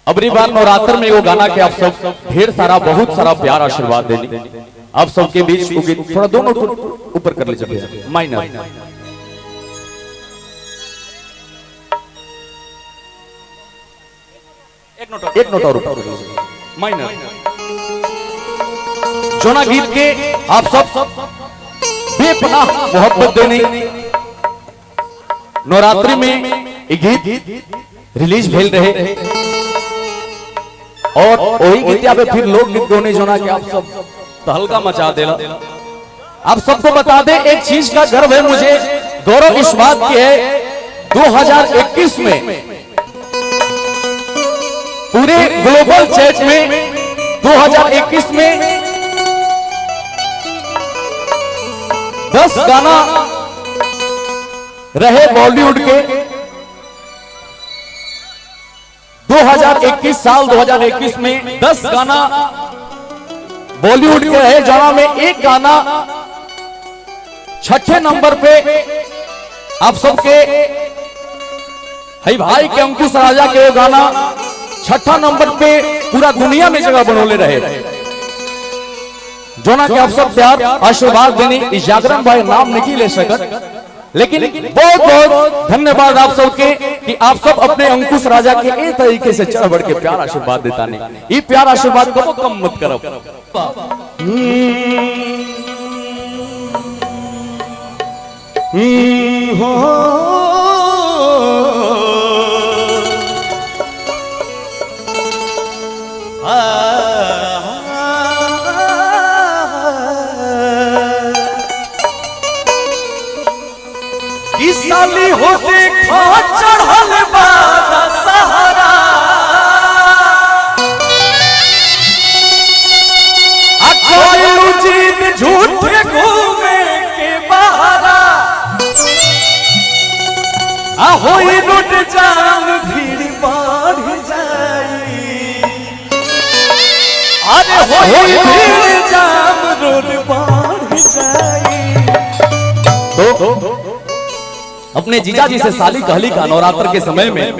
अबरी बार नवरात्र में वो गाना के आप सब ढेर सारा बहुत सारा प्यार आशीर्वाद देनी। आप सबके बीच थोड़ा दोनों ऊपर कर लीजिए, माइनर एक नोट और ऊपर माइनर। जोना गीत के आप सब बेपनाह मोहब्बत देने नवरात्रि में एक गीत रिलीज भेल रहे और वही गीतिया पे फिर लोग गीत गाने जोना के आप सब तहलका मचा देला। आप सबको बता दे एक चीज का गर्व है मुझे, गौरव इस बात की है 2021 में पूरे ग्लोबल चैट में 2021 में 10 गाना रहे बॉलीवुड के। 2021 साल 2021 में 10 गाना बॉलीवुड के रहे, जहां में एक गाना 6ठे नंबर पे आप सबके भाई के अंकुश राजा के गाना 6ठा नंबर पे पूरा दुनिया में जगह बनोले रहे। जोना के आप सब प्यार आशीर्वाद देनी जागरण भाई नाम नहीं ले सकत, लेकिन बहुत बहुत धन्यवाद आप सबके कि आप सब अपने अंकुश राजा के एक तरीके से चढ़ बढ़ के प्यार आशीर्वाद देता नहीं। ये प्यार आशीर्वाद को कम मत करो। साली हो देखा चढ़ल बादा सहारा, कोई जीत झूठे घूमे के बहारा, होई रोड जाम भीड़ बढ़ जाई, अरे होई भीड़ जाम रोड बढ़ जाई। तो अपने जीजा जी से साली कहली का नवरात्र के समय में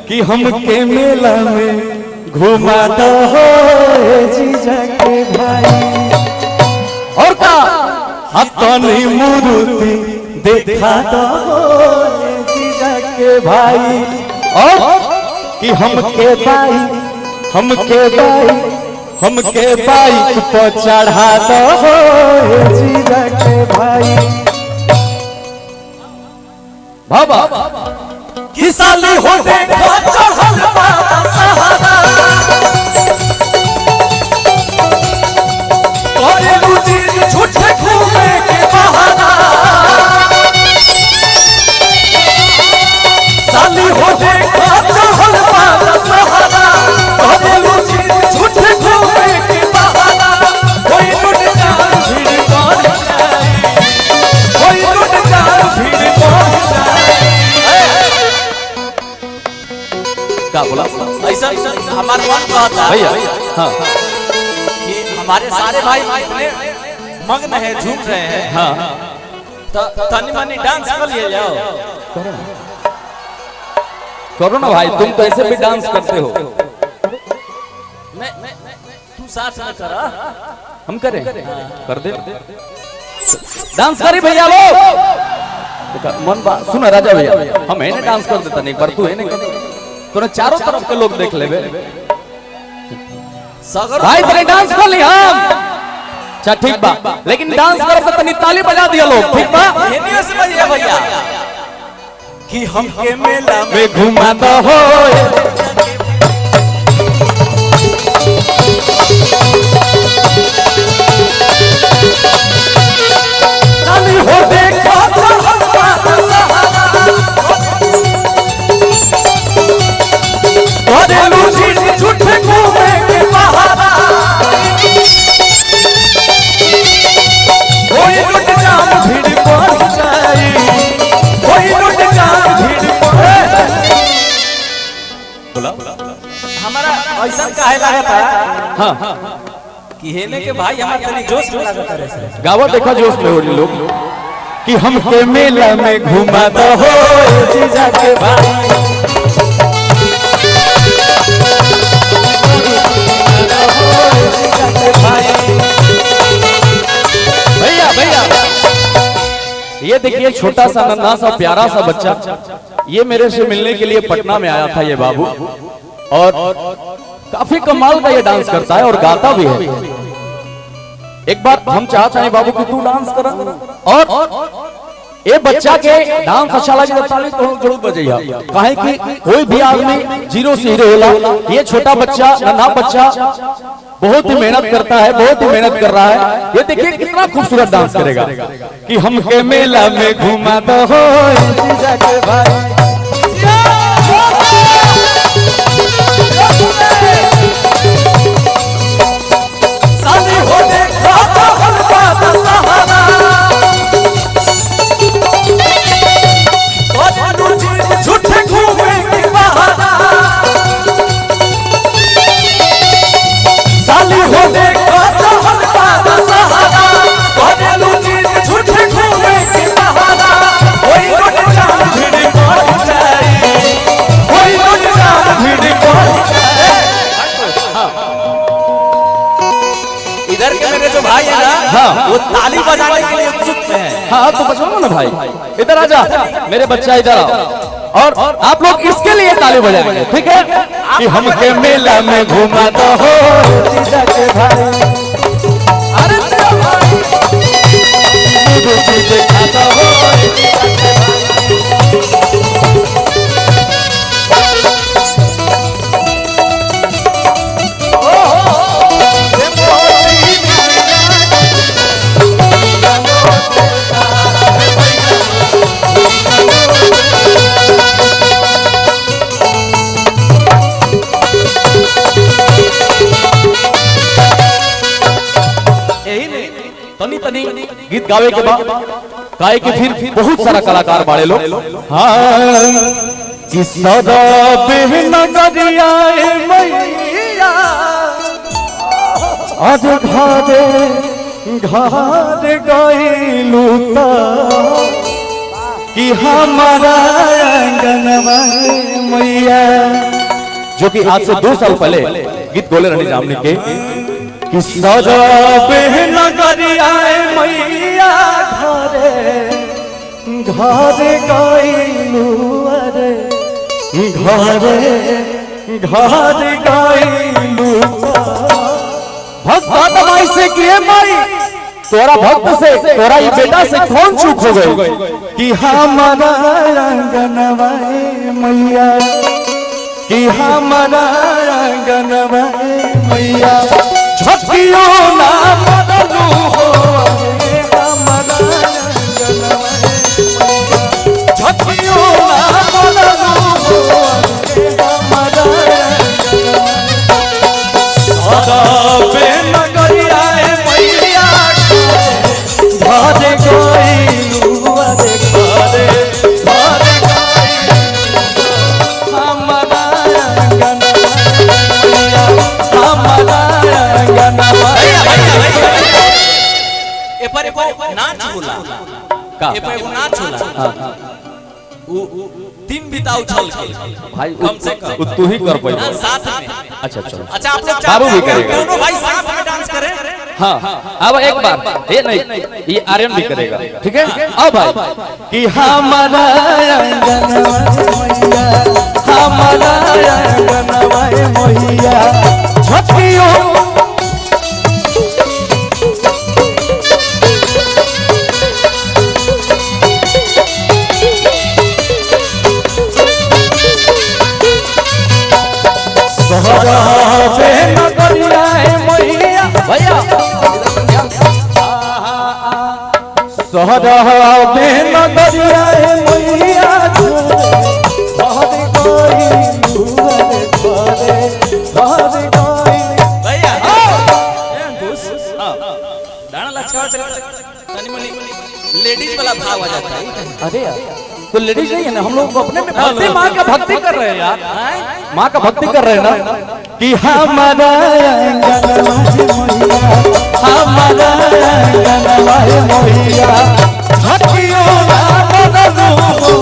कि हम के मेला में घुमा दो जीजा के भाई, और का अपनी मूर्ति देखा दो जीजा के भाई, और कि हम के बाइक पर चढ़ा दो जीजा के भाई। बाबा कि साली हो देखा चढ़ल बादा सहारा, कोई लूटी झूठे घूमे के बहाना, साली हो देखा चढ़ल बादा सहारा, कोई लूटी झूठे घूमे के बहाना, कोई लूट जान भीड़ बढ़ जाए, कोई लूट जान भीड़ बढ़ जाए। क्या बोला? ऐसा हमारा मन कहता है भैया, हाँ कि हमारे सारे भाई इतने मग्न है, झूम रहे हैं, हाँ तनी मनी डांस कर लिए जाओ। करो ना भाई, तुम तो ऐसे भी डांस करते हो। तू साथ में करा, हम करें? कर दे डांस करी भैया लोग। मन बात सुना राजा भैया, हम है ना डांस कर देता नहीं, पर तू है नहीं तो चारों तरफ के लोग देख ले भाई, तेरे डांस कर ली हम। अच्छा ठीक बा, लेकिन डांस करो तो तनी ताली बजा दिया लोग, ठीक बा? भैया कि हम के मेला में घुमा दो हो, साली हो देखा चढ़ल बादा सहारा, कोई लूटी झूठे घूमे के बहारा, कोई लूट जाम भीड़ बढ़ जाई, कोई लूट जाम भीड़ बढ़ जाई। हमारा ऐसा काहे लागत है? हाँ कि हेने के भाई हमारे तनी जोश में लागत है। गावा देखा जोश में हो रही लोग कि हम के मेला में घुमा दो हो जीजा के भाई। देखिए छोटा सा नन्हा सा प्यारा सा बच्चा, ये मेरे से मिलने के लिए पटना में आया था ये बाबू, और काफी कमाल का ये डांस करता है और गाता भी है। एक बार हम चाहते हैं बाबू कि तू डांस कर, और ये बच्चा के डांस अच्छा लगे ताली तो जरूर बजैया, काहे कि कोई भी आदमी जीरो से हीरो होला। ये छोटा बच्चा नन्हा बच्चा बहुत ही मेहनत करता है, बहुत ही मेहनत कर रहा है। ये देखिए कितना खूबसूरत डांस करेगा कि हमके मेला में घुमा दो हो जीजा के भाई। साली हो देखा तो हल्का दशहरा, झूठे घूमे के बहाना। साली हो देखा तो हल्का दशहरा, झूठे घूमे के बहाना। कोई रोड जाम भीड़ पड़ जाए, कोई रोड जाम भीड़ पड़ जाए। इधर के मेरे जो भाई है ना, हाँ। वो ताली बजाने के लिए उत्सुक हैं। हाँ तो बजाओ ना भाई, इधर आजा मेरे बच्चा, इधर आओ और आप लोग इसके लिए ताली बजाएंगे, ठीक है? कि हमके मेला में घुमा दो हो जीजा के भाई। अरे भाई मुझे खाता हो जीजा के तनी तनी गीत गावे के बाद गाय के फिर बहुत सारा कलाकार बाड़े लोग। हाँ कि सदा नगरिया मैया आज घरे घर गइलू कि हमारा आंगनवा मैया, जो कि आज से 2 साल पहले गीत बोले रहनी जामनी के कि सदा नगरिया मैया घरे घरे गइलू, अरे घरे घरे गइलू। भक्त माई से किए माई तोरा भक्त से, तोरा ये बेटा से कौन चूक हो गई कि हमारा आंगनवा मैया, कि हमारा आंगनवा मैया झटियो ना बदलू हो हमारा आंगनवा, झटियो ना बदलू हो हमारा सदा पे नगरिया मैया घरे गइलू, अरे घरे घरे गइलू हमारा आंगनवा मैया, हमारा आंगनवा। ए पर एगो नाच होला का ए पर एगो नाच होला, उ 3 बिता उछल के भाई कम से कम तू ही कर पाई। ना साथ में। अच्छा चलो, अच्छा आप लोग बाबू भी चाहते हैं करेगा। दोनों भाई साथ में डांस करें? हाँ अब एक बार ये नहीं, ये आर्यन भी करेगा, ठीक है? अब भाई कि हमारा आंगनवा मैया, हमारा आंगनवा मैया झटियो सहरा पे नगरिया मैया, भैया सहरा पे नगरिया मैया घरे गइलू, अरे घरे घरे गइलू। भैया डाना लचका तनी मनी लेडीज वाला भाव आ जाता है। अरे यार तो लेडीज नहीं है ना, हम लोग अपने में भक्ति, माँ का भक्ति कर रहे हैं यार, माँ का भक्ति कर रहे हैं ना कि हमारा आंगनवा मैया, हमारा आंगनवा मैया झटियो ना बदलू हो